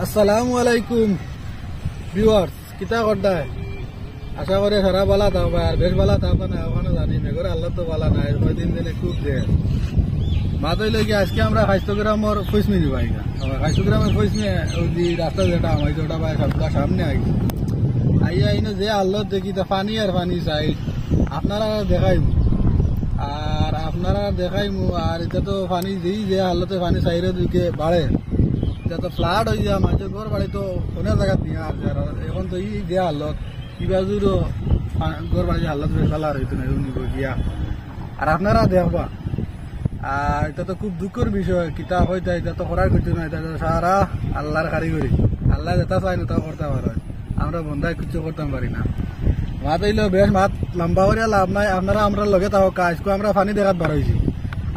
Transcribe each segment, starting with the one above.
আসসালামু আলাইকুম ভিউয়ার্স, কিতা করতায়? আশা করি সারা বালা থাকবা, আর বেশ বালা থাকবা না ওখানে জানি মেঘর আল্লাহ তো বালা নাই, কয়দিন দিনে খুব দেয় মাতই লইকে আজকে আমরা খাইস্তগ্রামের ফৈসমি নিবাই না। খাইস্তগ্রামের ফৈসমি ওই রাস্তা যেটা আমাকে ওটা পায় সবটা সামনে আইছে আইয়া আইনো যে আল্লাহ দেখি তা পানি আর পানি চাই আপনারা দেখাইমু আর আপনারা দেখাইমু। আর এটা তো পানি যেই যে আল্লাহতে পানি চাইরে দিকে বাড়ে, এটা তো ফ্লাড হয়ে যায় মানুষের ঘর বাড়ি তো অনেক জায়গা দিয়ে আসছে। আর এখন তো ই যে হালত কিবাজুরও ঘর বাড়ি হালত বেশ ভালো আর হইতো না নিব গিয়া। আর আপনারা দেখবা, আর এটা তো খুব দুঃখের বিষয়, কিতা হইতা এটা তো করার কিছু না, এটা সারা আল্লাহর কারিগরি, আল্লাহ যেটা চাই না তা করতে পারে, আমরা বন্ধায় কিছু করতে পারি না। মাত হইলেও বেশ মাত লম্বা করিয়া লাভ নাই, আপনারা আমরা লগে তাও কাজকে আমরা পানি দেখাত বার হয়েছি,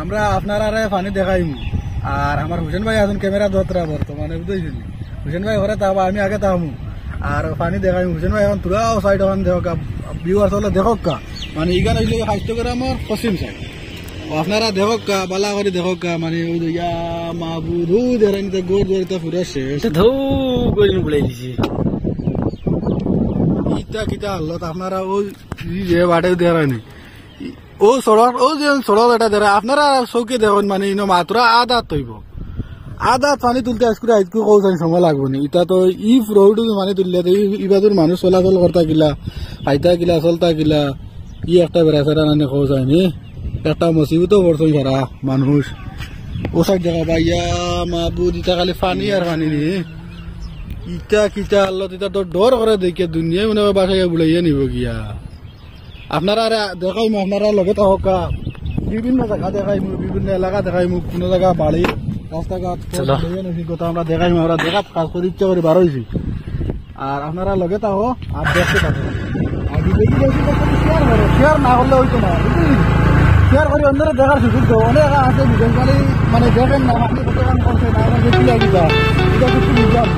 আমরা আপনারা পানি দেখাইমু। আর আমার হুসেন ভাই এখন ক্যামেরা ধরতরা বর্তমানে বুঝেছিলি, হুসেন ভাই ঘরে তাহবা আমি আগে তাহমু আর পানি দেখাইমু। হুসেন ভাই এখন পুরাও সাইড ওখান দেখো ভিউয়ার্স হলে দেখক কা, মানে ইগান হইলে খাইস্তগ্রামের পশ্চিম সাইড, আপনারা দেখক কা বালা করে দেখক কা, মানে ইয়া মাহবুদ দেখাইতে গোর ধরিতে পুরো শেষ ধৌ করে বলাই দিছি। ইটা কিটা আল্লাহ আপনারা ওই যে বাটে দেখায়নি ও সড়ক, ও যে সড়ক এটা দেখা আপনারা চৌকে দেখুন, মানে ইনো মাত্রা আধা তৈব আধা পানি তুলতে আজকে আজকে কৌশানি সময় লাগবো নি। এটা তো ই রোড মানে তুললে ইবাদুর মানুষ চলাচল করতা গিলা, খাইতা গিলা, চলতা গিলা, ই একটা বেড়াচারা নানি কৌশানি একটা মসিবতও পড়ছে সারা মানুষ ও সাইড দেখা পাইয়া মাহবুদ। ইটা খালি পানি আর পানি নি, ইটা কিটা আল্লাহ এটা তো ডর করে দেখিয়া দুনিয়ায় মনে হয় বাসাইয়া বুলাইয়া নিব গিয়া। আপনারা দেখাইমু, আপনারা লগে থাকা বিভিন্ন জায়গা দেখাইমু, বিভিন্ন এলাকা দেখাইমু, কোনো জায়গা বাড়ি রাস্তাঘাট কথা আমরা দেখাইমু। আমরা দেখাত কাজ করে ইচ্ছা করে বার হয়েছি, আর আপনারা লগে থাকো আর দেখতে থাকো। আর শেয়ার না করলে হইতো না, শেয়ার করে অন্যরা দেখার সুযোগ দেবো। অনেক আছে বিদেশালি মানে দেখেন না আপনি কত কাম করছে না, আমরা দেখি লাগিবা এটা কিছু বুঝলাম।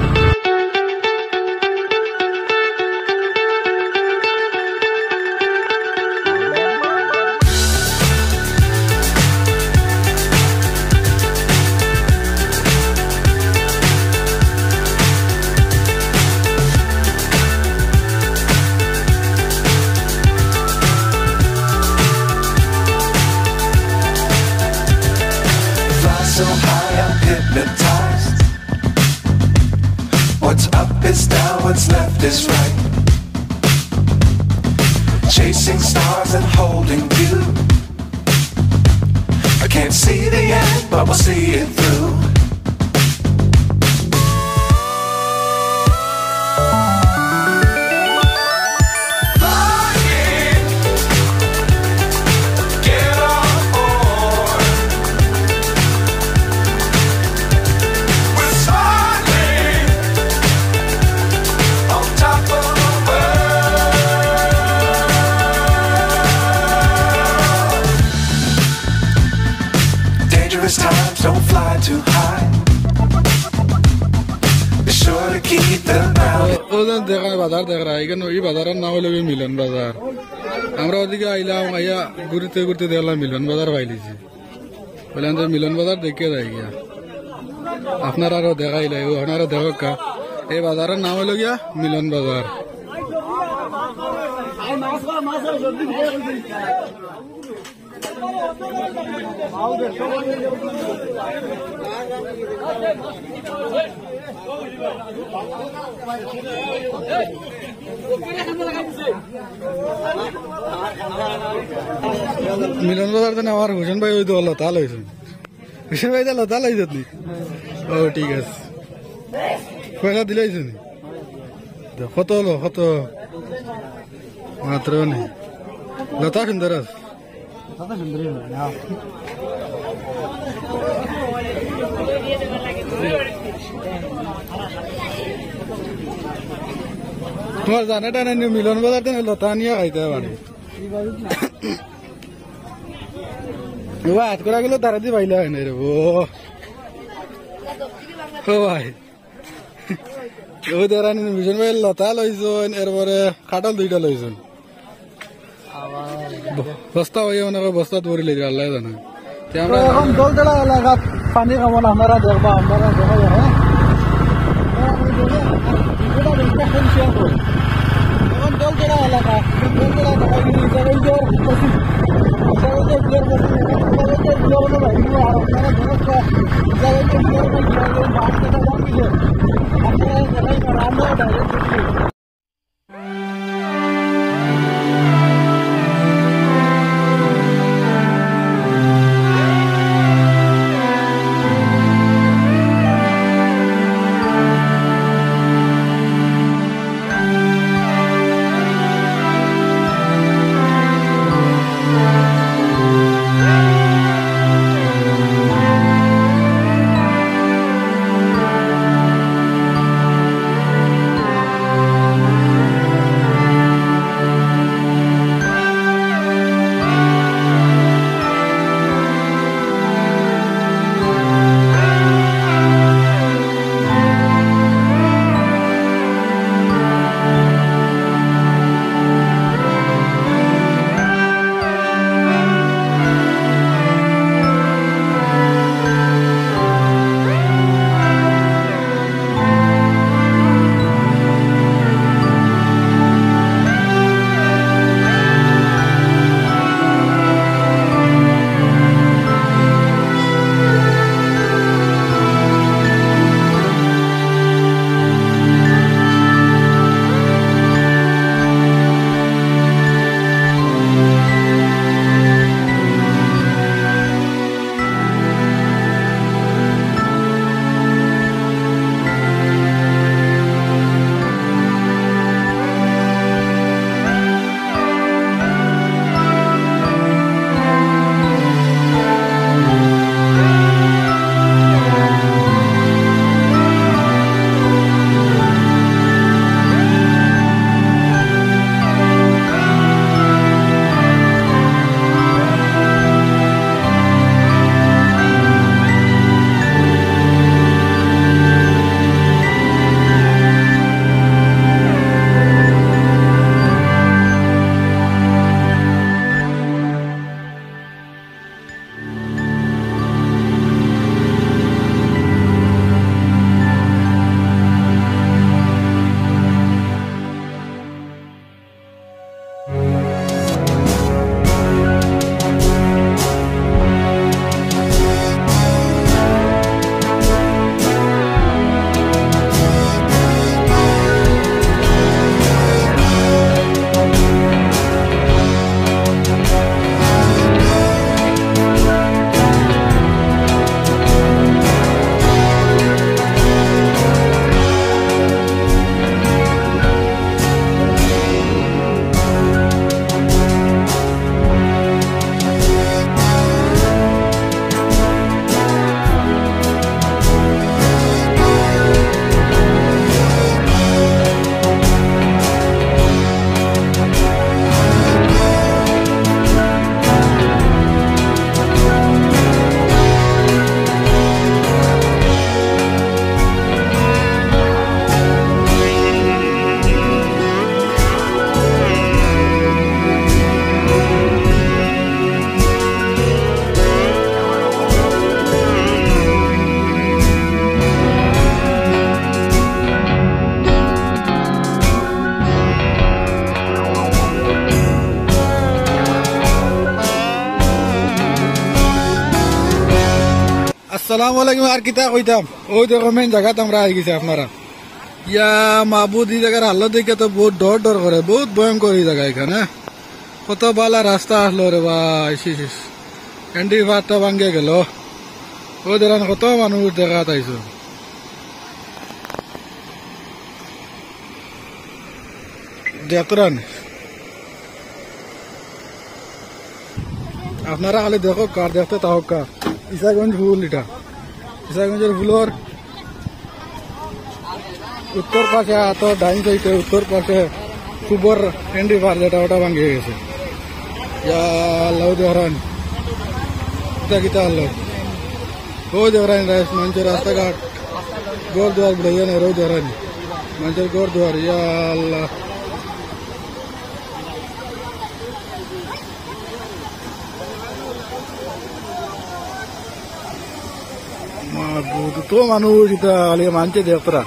So high I'm hypnotized. What's up is down, what's left is right. Chasing stars and holding you. I can't see the end, but we'll see it through. Times don't fly too high. Be sure to keep them grounded. ওজন দেখা বাজার দেখা এখানে ওই বাজারের নাম হলো মিলন বাজার। আমরা ওদিকে আইলাম, আইয়া ঘুরতে ঘুরতে দেখলাম মিলন বাজার পাইলিছি, বললাম যে মিলন বাজার দেখে যাই গিয়া। আপনারা আরো দেখাইলে আপনারা দেখক কা, এই বাজারের নাম হলো গিয়া মিলন বাজার। মিলন বাজার আমার হুসেন ভাই ওই তো লতা লইছেন, হুসেন ভাই লতা লইছেন নি? ও ঠিক আছে, পয়সা দিলাইছেন কত হলো? কত মাত্র নেই, লতা সুন্দর আছে। তোমার জানে টানে মিলন বাজার তেনে লতা নিয়ে খাইতে পারে, হাত করা গেলে তারা দিয়ে পাইলে হয় না রে। ও ভাই ওই তারা মিশন ভাই লতা লইছেন, এরপরে কাটল দুইটা লইছেন, বস্তা হয়ে ওনাকে বস্তা তৈরি লেগে আল্লাহ জানে। আমরা এখন দলতলা এলাকাত পানি খাবো না, আপনারা দেখবা, আপনারা দেখা যাবে আসসালামু আলাইকুম। আর কিতা কইতাম, ওই দেখো মেন জায়গাতে আমরা আই গেছি আপনারা। ইয়া মাহবুদ এই জায়গার হালত দেখে তো বহুত ডর ডর করে, বহুত ভয়ঙ্কর এই জায়গা এখানে। কত বালা রাস্তা আসলো রে ভাই, ক্যান্ডি ভাতটা ভাঙ্গে গেল। ওই দেখেন কত মানুষ দেখা তাইছো। দেখরান আপনারা খালি দেখো, কার দেখতে তাও কার। ইসাগঞ্জ ফুল, এটা ইসাগঞ্জের ফুলর উত্তর পাশে তো ডাইন সাইডে উত্তর পাশে সুবর ক্যান্ডি ভাত যেটা ওটা ভাঙ্গে গেছে। দেহরান কিতা হলো, ও দেহরান মানুষের রাস্তাঘাট গোর দুয়ার বুড়াইয়া নেই, রো দেহরান মানুষের গোর দুয়ার। ইয়া আল্লাহ, তো মানুষ এটা মানছে দেখতরা।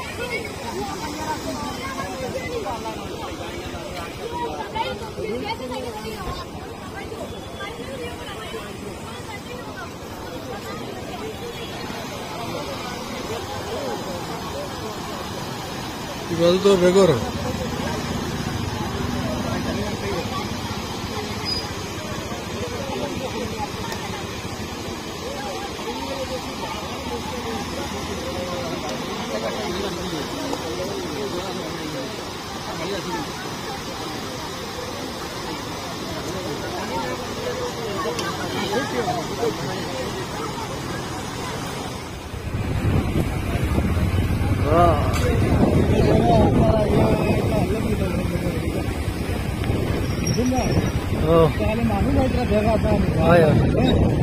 এবার তো বেগর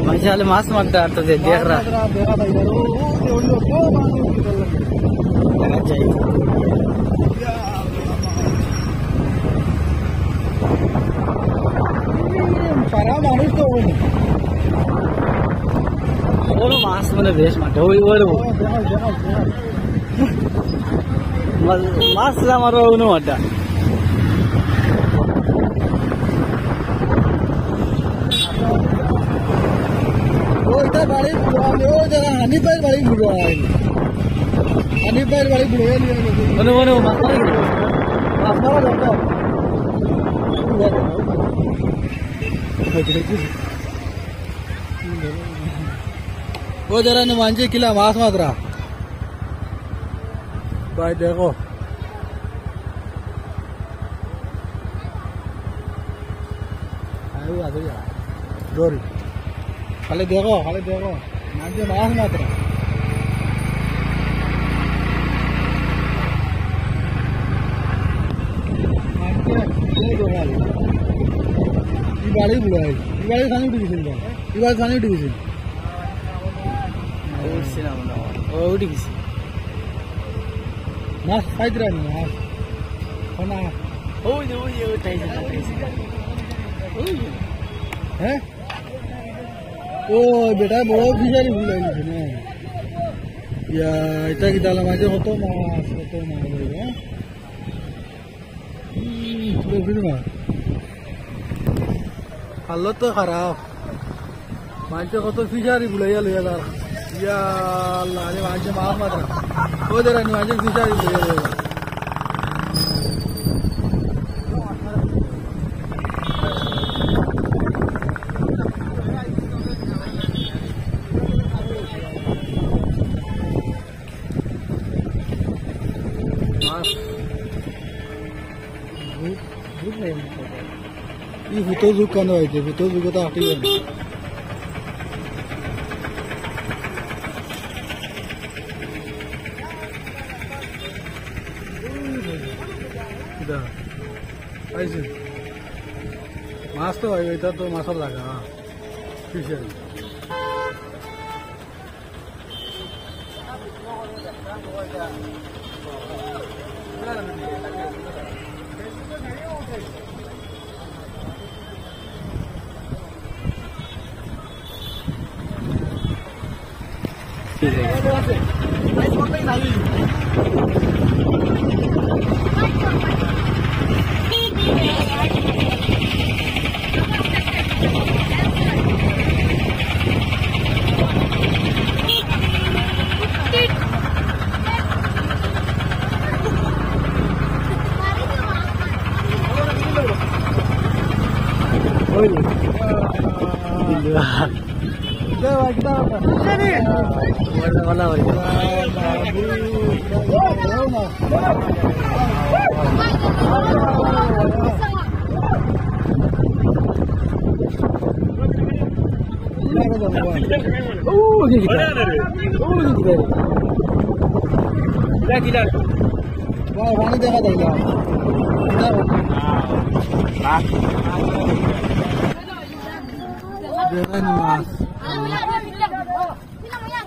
मनुष्य मास्क मागता तो देख रहा मास्क मैंने वेश माटे मास्क हमारा माटा হানিফাইয়ের বাড়ি বুড়াই, হানিফাইয়ের বাড়ি বুড়াই ও যারা মানছে কিলা মাছ মাত্রা ভাই দেখো। ডরি খালি দেখো, খালি দেখো মানছে মাছ মাত্রা। বাড়ি বুড়াই, এই বাড়ি খানি উঠে গেছিল, এই বাড়ি খানি উঠে গেছিল, উঠে গেছি মাছ খাইতে রাখি মাছ না। হ্যাঁ ও বেটা বড় ফিশারি ভুলে গেছে না। ইয়া এটা কি তাহলে মাঝে কত মাছ, কত মাছ হ্যাঁ হালত তো খারাপ, মাঝে কত ফিশারি ভুলাইয়া লইয়া তারা। ইয়া আল্লাহ, মাঝে মাছ মাত্রা ও যারা মাঝে ফিশারি ভুলাইয়া লইয়া ಈ ಹುತ್ತೋ ಜುಕ್ಕಂದು ಐತೆ, ಹುತ್ತೋ ಜುಕ್ಕದ ಹಾಕಿದ್ದಾನೆ. ಇದಾ ಐಸಿ ಮಾಸ್ तो इधर तो मसाला लगा फिश है। ini. Di luar. Mana lagi? Ini kita. Ini kita. Gila. Wah, mana jaga dah ya? Jangan mas.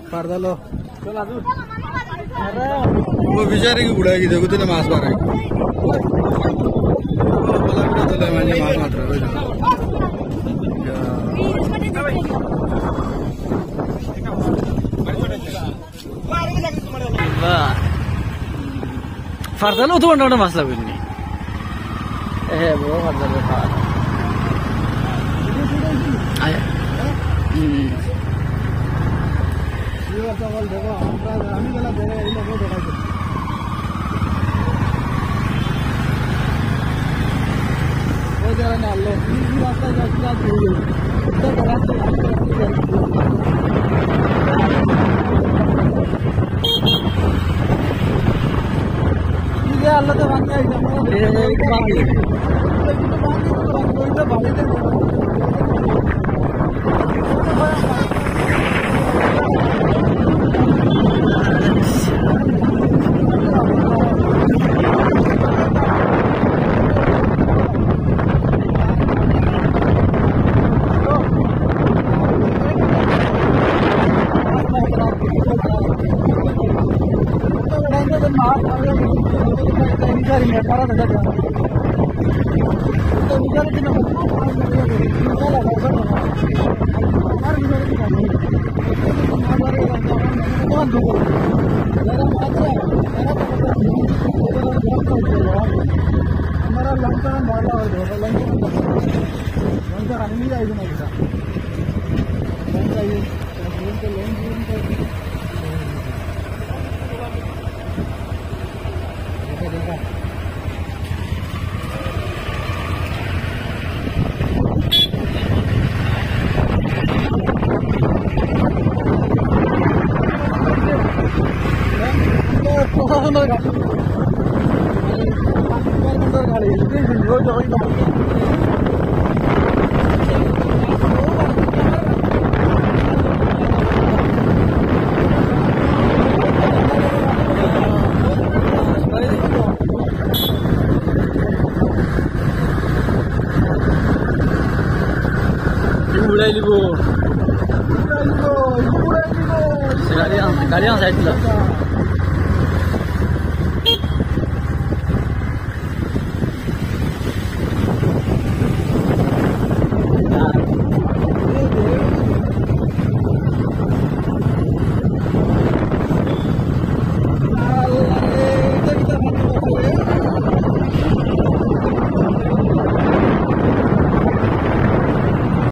पर्दा लो वो बेचारे की बुढ़ाई की देखो तेरे मांस बार है मांस मात्र पर्दा लो तो बंदा मसला भी नहीं वो पर्दा लो आया देखो আমি গেলা ধরে এই লোক দেখাইছে ওই জায়গা না আল্লাহ এই রাস্তা যাচ্ছিলা দিয়ে এটা রাস্তা এই যে আল্লাহ তো বানিয়ে আইছে এই বানিয়ে ওইটা বানিয়ে हमारा लंच मारा लंच आने आएगी ना लंच आइए देखा Kalian saya tidak.